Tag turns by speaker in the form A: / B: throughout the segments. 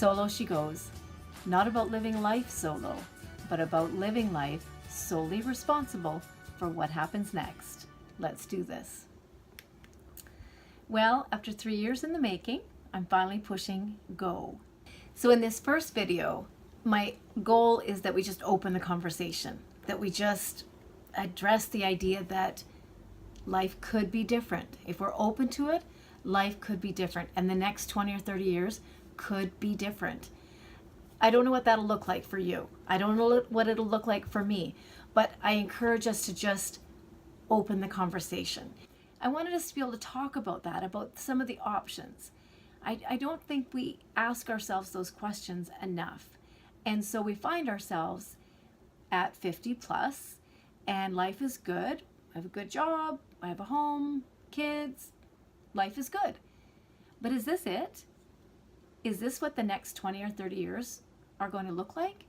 A: Solo she goes, not about living life solo, but about living life solely responsible for what happens next. Let's do this. Well, after 3 years in the making, I'm finally pushing go. So in this first video, my goal is that we just open the conversation, that we just address the idea that life could be different. If we're open to it, life could be different, and the next 20 or 30 years could be different. I don't know what that'll look like for you. I don't know what it'll look like for me, but I encourage us to just open the conversation. I wanted us to be able to talk about that, about some of the options. I don't think we ask ourselves those questions enough. And so we find ourselves at 50 plus, and life is good. I have a good job, I have a home, kids, life is good. But is this it? Is this what the next 20 or 30 years are going to look like?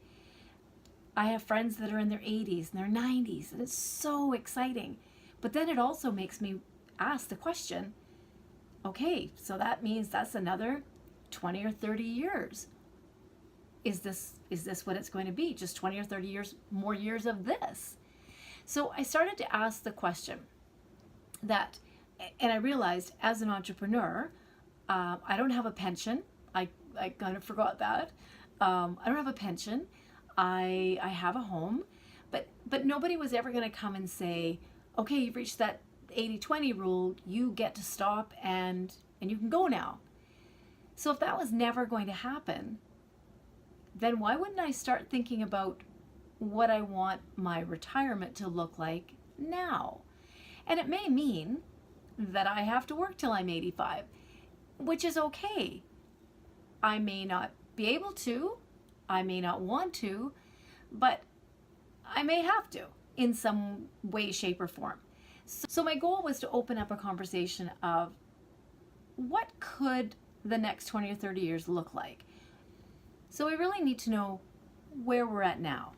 A: I have friends that are in their 80s and their 90s, and it's so exciting. But then it also makes me ask the question, okay, so that means that's another 20 or 30 years. Is this what it's going to be? Just 20 or 30 years, more years of this? So I started to ask the question that, and I realized as an entrepreneur, I don't have a pension. I kind of forgot that. I don't have a pension. I have a home, but nobody was ever going to come and say, okay, you've reached that 80-20 rule, you get to stop and you can go now. So if that was never going to happen, then why wouldn't I start thinking about what I want my retirement to look like now? And it may mean that I have to work till I'm 85, which is okay. I may not be able to, I may not want to, but I may have to in some way, shape, or form. So my goal was to open up a conversation of what could the next 20 or 30 years look like? So we really need to know where we're at now.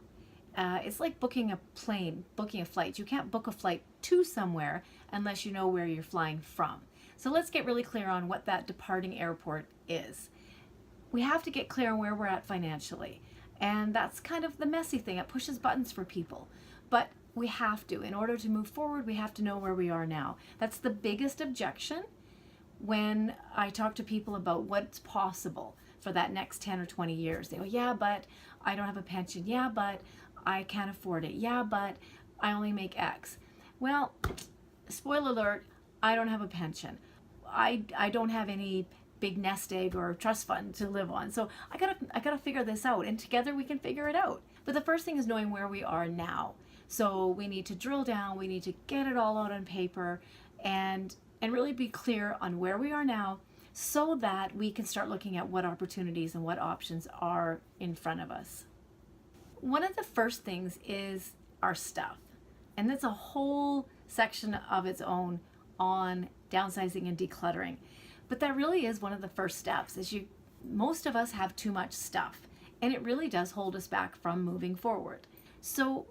A: It's like booking a plane, booking a flight. You can't book a flight to somewhere unless you know where you're flying from. So let's get really clear on what that departing airport is. We have to get clear on where we're at financially. And that's kind of the messy thing. It pushes buttons for people. But we have to. In order to move forward, we have to know where we are now. That's the biggest objection when I talk to people about what's possible for that next 10 or 20 years. They go, yeah, but I don't have a pension. Yeah, but I can't afford it. Yeah, but I only make X. Well, spoiler alert, I don't have a pension. I don't have any big nest egg or trust fund to live on. So I gotta figure this out, and together we can figure it out. But the first thing is knowing where we are now. So we need to drill down, we need to get it all out on paper and really be clear on where we are now so that we can start looking at what opportunities and what options are in front of us. One of the first things is our stuff. And that's a whole section of its own on downsizing and decluttering. But that really is one of the first steps. Most of us have too much stuff, and it really does hold us back from moving forward. So,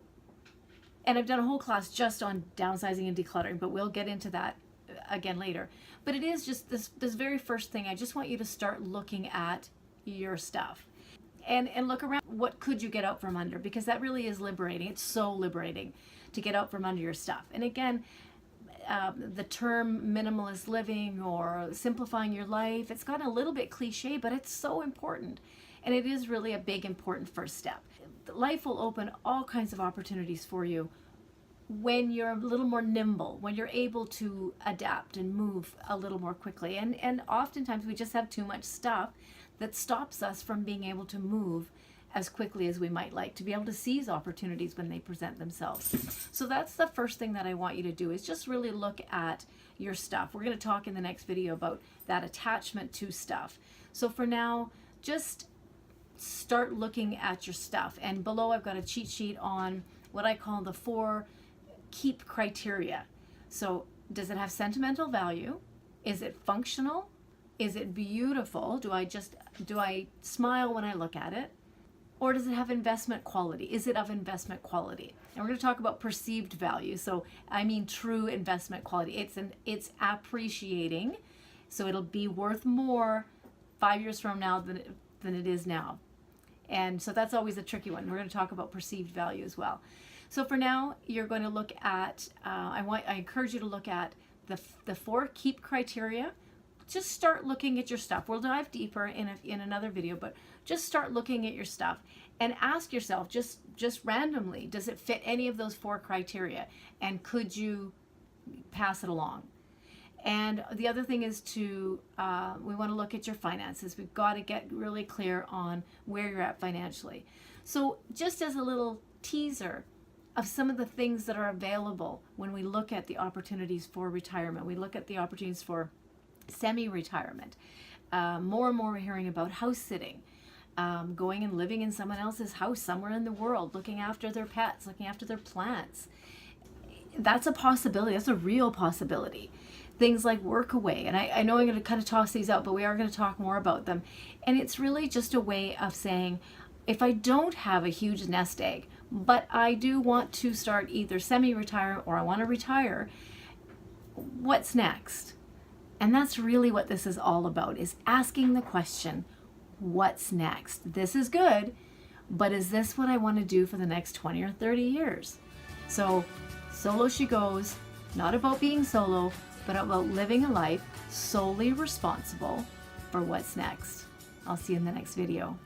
A: and I've done a whole class just on downsizing and decluttering, but we'll get into that again later. But it is just this very first thing. I just want you to start looking at your stuff and look around. What could you get out from under? Because that really is liberating. It's so liberating to get out from under your stuff. And again, the term minimalist living or simplifying your life, it's gotten a little bit cliche, but it's so important. And it is really a big, important first step. Life will open all kinds of opportunities for you when you're a little more nimble, when you're able to adapt and move a little more quickly. And oftentimes we just have too much stuff that stops us from being able to move as quickly as we might like, to be able to seize opportunities when they present themselves. So that's the first thing that I want you to do, is just really look at your stuff. We're going to talk in the next video about that attachment to stuff. So for now, just start looking at your stuff. And below I've got a cheat sheet on what I call the 4 keep criteria. So does it have sentimental value? Is it functional? Is it beautiful? Do I smile when I look at it? Or does it have investment quality? Is it of investment quality? And we're going to talk about perceived value. So I mean true investment quality. It's appreciating. So it'll be worth more 5 years from now than it is now. And so that's always a tricky one. We're going to talk about perceived value as well. So for now, you're going to look at, I encourage you to look at the 4 keep criteria. Just start looking at your stuff. We'll dive deeper in another video, but just start looking at your stuff and ask yourself just randomly, does it fit any of those 4 criteria? And could you pass it along? And the other thing is we want to look at your finances. We've got to get really clear on where you're at financially. So just as a little teaser of some of the things that are available when we look at the opportunities for retirement, we look at the opportunities for semi-retirement. More and more we're hearing about house sitting, going and living in someone else's house somewhere in the world, looking after their pets, looking after their plants. That's a possibility. That's a real possibility. Things like work away. And I know I'm going to kind of toss these out, but we are going to talk more about them. And it's really just a way of saying, if I don't have a huge nest egg, but I do want to start either semi-retire or I want to retire, what's next? And that's really what this is all about, is asking the question, what's next? This is good, but is this what I want to do for the next 20 or 30 years? So solo she goes, not about being solo, but about living a life solely responsible for what's next. I'll see you in the next video.